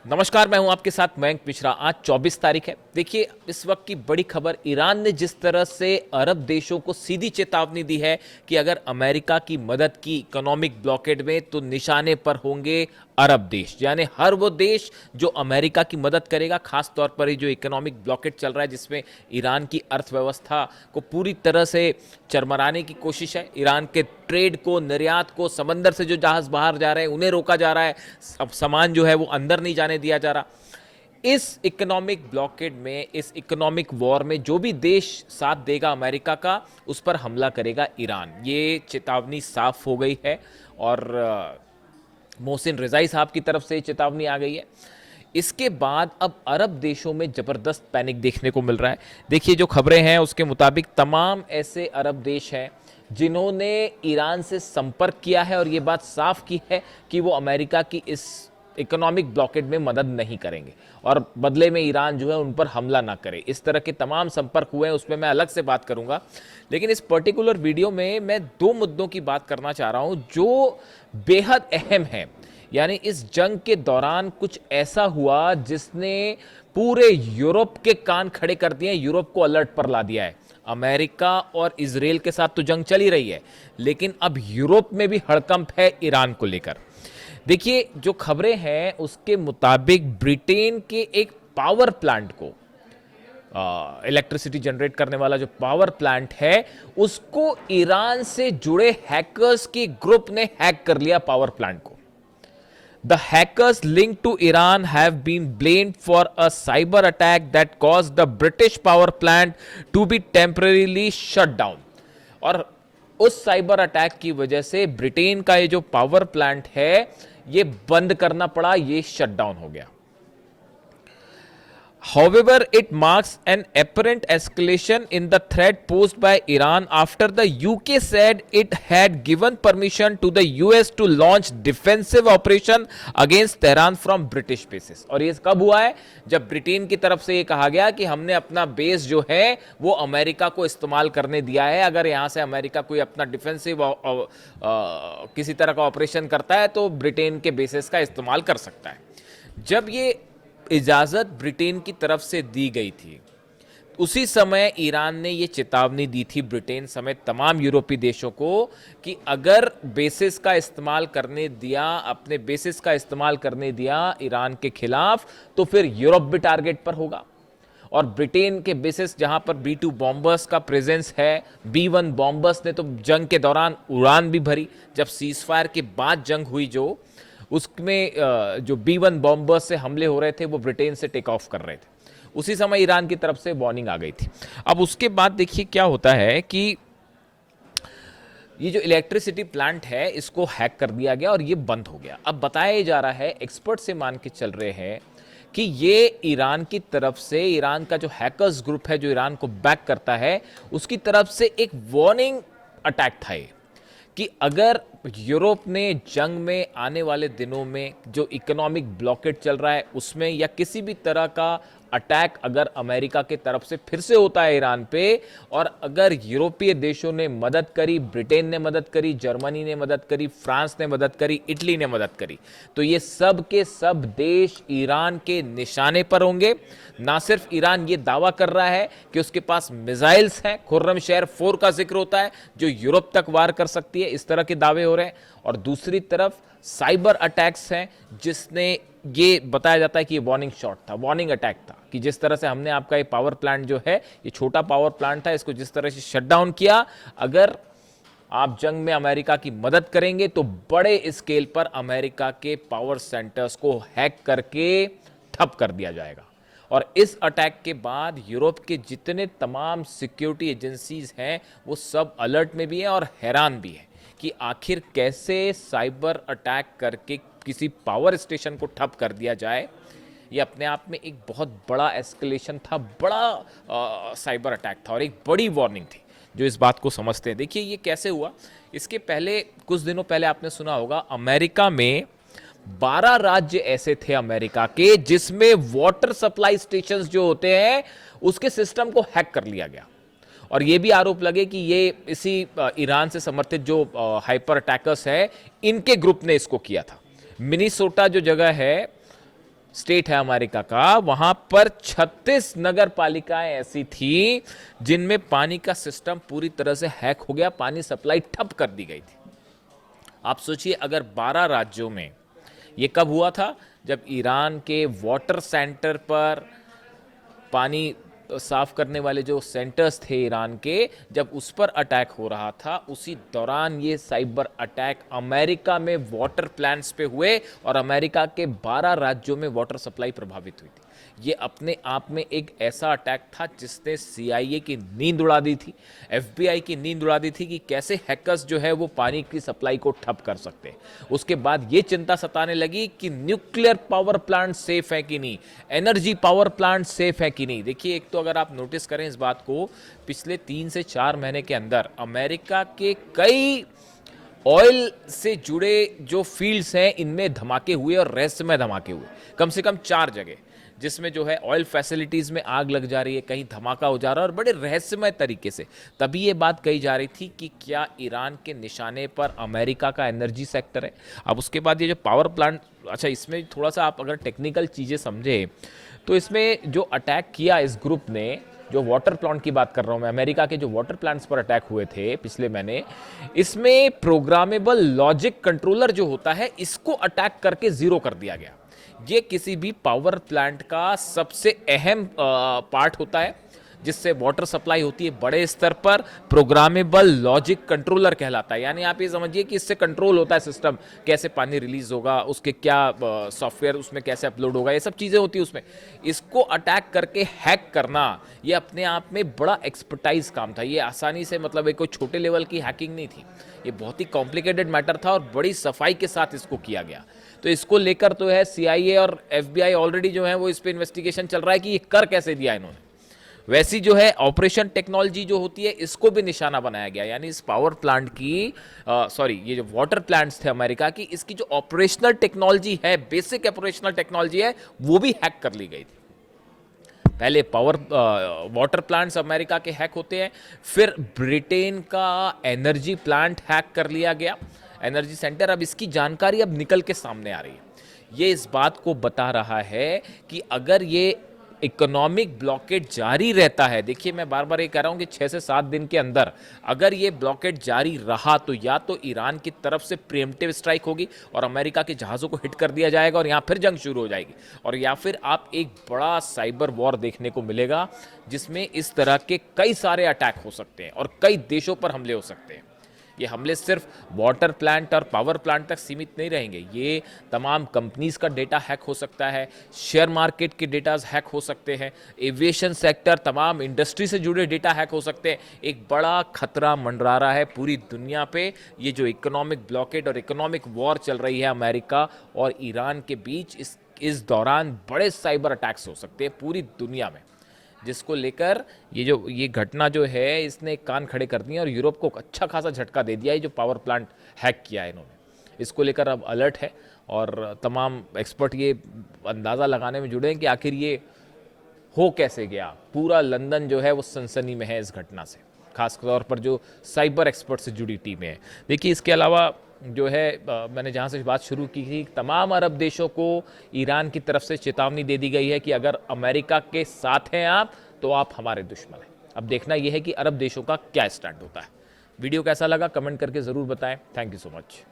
नमस्कार, मैं हूं आपके साथ मयंक मिश्रा। आज 24 तारीख है। देखिए, इस वक्त की बड़ी खबर, ईरान ने जिस तरह से अरब देशों को सीधी चेतावनी दी है कि अगर अमेरिका की मदद की इकोनॉमिक ब्लॉकेड में तो निशाने पर होंगे अरब देश। यानी हर वो देश जो अमेरिका की मदद करेगा, खास तौर पर ये जो इकोनॉमिक ब्लॉकेड चल रहा है जिसमें ईरान की अर्थव्यवस्था को पूरी तरह से चरमराने की कोशिश है, ईरान के ट्रेड को, निर्यात को, समंदर से जो जहाज बाहर जा रहे हैं उन्हें रोका जा रहा है, अब सामान जो है वो अंदर नहीं जाने दिया जा रहा। इस इकोनॉमिक ब्लॉकेड में, इस इकोनॉमिक वॉर में जो भी देश साथ देगा अमेरिका का, उस पर हमला करेगा ईरान। ये चेतावनी साफ हो गई है और मोहसिन रिजाई साहब की तरफ से चेतावनी आ गई है। इसके बाद अब अरब देशों में जबरदस्त पैनिक देखने को मिल रहा है। देखिए, जो खबरें हैं उसके मुताबिक तमाम ऐसे अरब देश हैं जिन्होंने ईरान से संपर्क किया है और ये बात साफ की है कि वो अमेरिका की इस इकोनॉमिक ब्लॉकेड में मदद नहीं करेंगे और बदले में ईरान जो है उन पर हमला ना करे। इस तरह के तमाम संपर्क हुए हैं, उसमें मैं अलग से बात करूंगा। लेकिन इस पर्टिकुलर वीडियो में मैं दो मुद्दों की बात करना चाह रहा हूं जो बेहद अहम है। यानी इस जंग के दौरान कुछ ऐसा हुआ जिसने पूरे यूरोप के कान खड़े कर दिए, यूरोप को अलर्ट पर ला दिया है। अमेरिका और इजराइल के साथ तो जंग चल ही रही है, लेकिन अब यूरोप में भी हड़कंप है ईरान को लेकर। देखिए, जो खबरें हैं उसके मुताबिक ब्रिटेन के एक पावर प्लांट को, इलेक्ट्रिसिटी जनरेट करने वाला जो पावर प्लांट है, उसको ईरान से जुड़े हैकर्स के ग्रुप ने हैक कर लिया पावर प्लांट को। The hackers linked to Iran have been blamed for a cyber attack that caused the British power plant to be temporarily shut down. और उस साइबर अटैक की वजह से ब्रिटेन का ये जो पावर प्लांट है ये बंद करना पड़ा, ये शट डाउन हो गया। However, it marks an apparent escalation in the threat posed by Iran after the UK said it had given permission to the US to launch defensive operation against Tehran from British bases। और ये कब हुआ है? जब Britain की तरफ से ये कहा गया कि हमने अपना बेस जो है वो अमेरिका को इस्तेमाल करने दिया है, अगर यहां से अमेरिका कोई अपना डिफेंसिव किसी तरह का ऑपरेशन करता है तो ब्रिटेन के बेसिस का इस्तेमाल कर सकता है। जब ये इजाज़त ब्रिटेन की तरफ से दी गई थी, उसी समय ईरान ने यह चेतावनी दी थी ब्रिटेन समेत तमाम यूरोपीय देशों को कि अगर बेसिस का इस्तेमाल करने दिया, अपने बेसिस का इस्तेमाल करने दिया ईरान के खिलाफ, तो फिर यूरोप भी टारगेट पर होगा। और ब्रिटेन के बेसिस जहां पर B-2 बॉम्बर्स का प्रेजेंस है, B-1 बॉम्बर्स ने तो जंग के दौरान उड़ान भी भरी। जब सीजफायर के बाद जंग हुई जो, उसमें जो B-1 बॉम्बर्स से हमले हो रहे थे वो ब्रिटेन से टेक ऑफ कर रहे थे। उसी समय ईरान की तरफ से वार्निंग आ गई थी। अब उसके बाद देखिए क्या होता है कि ये जो इलेक्ट्रिसिटी प्लांट है इसको हैक कर दिया गया और ये बंद हो गया। अब बताया जा रहा है, एक्सपर्ट से मान के चल रहे हैं कि ये ईरान की तरफ से, ईरान का जो हैकर्स ग्रुप है जो ईरान को बैक करता है, उसकी तरफ से एक वार्निंग अटैक था ये कि अगर यूरोप ने जंग में आने वाले दिनों में जो इकोनॉमिक ब्लॉकेड चल रहा है उसमें, या किसी भी तरह का अटैक अगर अमेरिका के तरफ से फिर से होता है ईरान पे, और अगर यूरोपीय देशों ने मदद करी, ब्रिटेन ने मदद करी, जर्मनी ने मदद करी, फ्रांस ने मदद करी, इटली ने मदद करी, तो ये सब के सब देश ईरान के निशाने पर होंगे। ना सिर्फ ईरान ये दावा कर रहा है कि उसके पास मिसाइल्स हैं, खुर्रमशहर 4 का जिक्र होता है जो यूरोप तक वार कर सकती है, इस तरह के दावे हो रहे हैं। और दूसरी तरफ साइबर अटैक्स हैं जिसने ये बताया जाता है कि ये वार्निंग शॉट था, वार्निंग अटैक था, कि जिस तरह से हमने आपका ये पावर प्लांट जो है, ये छोटा पावर प्लांट था, इसको जिस तरह से शट डाउन किया, अगर आप जंग में अमेरिका की मदद करेंगे तो बड़े स्केल पर अमेरिका के पावर सेंटर्स को हैक करके ठप कर दिया जाएगा। और इस अटैक के बाद यूरोप के जितने तमाम सिक्योरिटी एजेंसीज हैं वो सब अलर्ट में भी हैं और हैरान भी हैं कि आखिर कैसे साइबर अटैक करके किसी पावर स्टेशन को ठप कर दिया जाए। ये अपने आप में एक बहुत बड़ा एस्केलेशन था, बड़ा साइबर अटैक था और एक बड़ी वार्निंग थी जो इस बात को समझते हैं। देखिए ये कैसे हुआ। इसके पहले, कुछ दिनों पहले आपने सुना होगा, अमेरिका में 12 राज्य ऐसे थे अमेरिका के जिसमें वाटर सप्लाई स्टेशंस जो होते हैं उसके सिस्टम को हैक कर लिया गया। और ये भी आरोप लगे कि ये इसी ईरान से समर्थित जो हाइपर अटैकर्स है, इनके ग्रुप ने इसको किया था। मिनीसोटा जो जगह है स्टेट है अमेरिका का, वहां पर 36 नगर पालिकाएं ऐसी थी जिनमें पानी का सिस्टम पूरी तरह से हैक हो गया, पानी सप्लाई ठप कर दी गई थी। आप सोचिए अगर 12 राज्यों में, ये कब हुआ था? जब ईरान के वाटर सेंटर पर, पानी साफ करने वाले जो सेंटर्स थे ईरान के, जब उस पर अटैक हो रहा था, उसी दौरान ये साइबर अटैक अमेरिका में वाटर प्लांट्स पे हुए और अमेरिका के 12 राज्यों में वाटर सप्लाई प्रभावित हुई थी। ये अपने आप में एक ऐसा अटैक था जिसने CIA की नींद उड़ा दी थी, FBI की नींद उड़ा दी थी कि कैसे हैकर्स जो है वो पानी की सप्लाई को ठप कर सकते हैं। उसके बाद ये चिंता सताने लगी कि न्यूक्लियर पावर प्लांट सेफ है कि नहीं, एनर्जी पावर प्लांट सेफ है कि नहीं। देखिए, एक तो अगर आप नोटिस करें इस बात को, पिछले 3 से 4 महीने के अंदर अमेरिका के कई ऑयल से जुड़े जो फील्ड्स हैं इनमें धमाके हुए और रहस्यमय धमाके हुए, कम से कम 4 जगह, जिसमें जो है ऑयल फैसिलिटीज़ में आग लग जा रही है, कहीं धमाका हो जा रहा है और बड़े रहस्यमय तरीके से। तभी ये बात कही जा रही थी कि क्या ईरान के निशाने पर अमेरिका का एनर्जी सेक्टर है। अब उसके बाद ये जो पावर प्लांट, अच्छा इसमें थोड़ा सा आप अगर टेक्निकल चीज़ें समझे तो इसमें जो अटैक किया इस ग्रुप ने, जो वाटर प्लांट की बात कर रहा हूँ मैं, अमेरिका के जो वाटर प्लांट्स पर अटैक हुए थे पिछले महीने, इसमें प्रोग्रामेबल लॉजिक कंट्रोलर जो होता है इसको अटैक करके जीरो कर दिया गया। ये किसी भी पावर प्लांट का सबसे अहम पार्ट होता है जिससे वाटर सप्लाई होती है बड़े स्तर पर, प्रोग्रामेबल लॉजिक कंट्रोलर कहलाता है। यानी आप ये समझिए कि इससे कंट्रोल होता है सिस्टम, कैसे पानी रिलीज होगा, उसके क्या सॉफ्टवेयर उसमें कैसे अपलोड होगा, ये सब चीज़ें होती है उसमें। इसको अटैक करके हैक करना ये अपने आप में बड़ा एक्सपर्टाइज काम था। ये आसानी से, मतलब एक कोई छोटे लेवल की हैकिंग नहीं थी, ये बहुत ही कॉम्प्लिकेटेड मैटर था और बड़ी सफाई के साथ इसको किया गया। तो इसको लेकर तो है CIA और FBI ऑलरेडी जो है वो इस पे इन्वेस्टिगेशन चल रहा है कि ये कर कैसे दिया इन्होंने। वैसी जो है ऑपरेशन टेक्नोलॉजी जो होती है इसको भी निशाना बनाया गया। यानी इस पावर प्लांट की, सॉरी, ये जो वाटर प्लांट्स थे अमेरिका की, इसकी जो ऑपरेशनल टेक्नोलॉजी है, बेसिक ऑपरेशनल टेक्नोलॉजी है, वो भी हैक कर ली गई थी। पहले वाटर प्लांट्स अमेरिका के हैक होते हैं, फिर ब्रिटेन का एनर्जी प्लांट हैक कर लिया गया, एनर्जी सेंटर। अब इसकी जानकारी अब निकल के सामने आ रही है। ये इस बात को बता रहा है कि अगर ये इकोनॉमिक ब्लॉकेट जारी रहता है, देखिए मैं बार बार ये कह रहा हूं कि 6 से 7 दिन के अंदर अगर ये ब्लॉकेट जारी रहा तो या तो ईरान की तरफ से प्रीएम्प्टिव स्ट्राइक होगी और अमेरिका के जहाज़ों को हिट कर दिया जाएगा और यहाँ फिर जंग शुरू हो जाएगी, और या फिर आप एक बड़ा साइबर वॉर देखने को मिलेगा जिसमें इस तरह के कई सारे अटैक हो सकते हैं और कई देशों पर हमले हो सकते हैं। ये हमले सिर्फ वाटर प्लांट और पावर प्लांट तक सीमित नहीं रहेंगे, ये तमाम कंपनीज का डेटा हैक हो सकता है, शेयर मार्केट के डेटाज हैक हो सकते हैं, एविएशन सेक्टर, तमाम इंडस्ट्री से जुड़े डेटा हैक हो सकते हैं। एक बड़ा खतरा मंडरा रहा है पूरी दुनिया पे। ये जो इकोनॉमिक ब्लॉकेट और इकोनॉमिक वॉर चल रही है अमेरिका और ईरान के बीच, इस दौरान बड़े साइबर अटैक्स हो सकते हैं पूरी दुनिया में, जिसको लेकर ये घटना जो है इसने कान खड़े कर दिए और यूरोप को अच्छा खासा झटका दे दिया है। जो पावर प्लांट हैक किया है इन्होंने, इसको लेकर अब अलर्ट है और तमाम एक्सपर्ट ये अंदाज़ा लगाने में जुड़े हैं कि आखिर ये हो कैसे गया। पूरा लंदन जो है वो सनसनी में है इस घटना से, खास तौर पर जो साइबर एक्सपर्ट से जुड़ी टीमें हैं। देखिए, इसके अलावा जो है मैंने जहाँ से बात शुरू की थी, तमाम अरब देशों को ईरान की तरफ से चेतावनी दे दी गई है कि अगर अमेरिका के साथ हैं आप तो आप हमारे दुश्मन हैं। अब देखना यह है कि अरब देशों का क्या स्टैंड होता है। वीडियो कैसा लगा कमेंट करके ज़रूर बताएं। Thank you so much.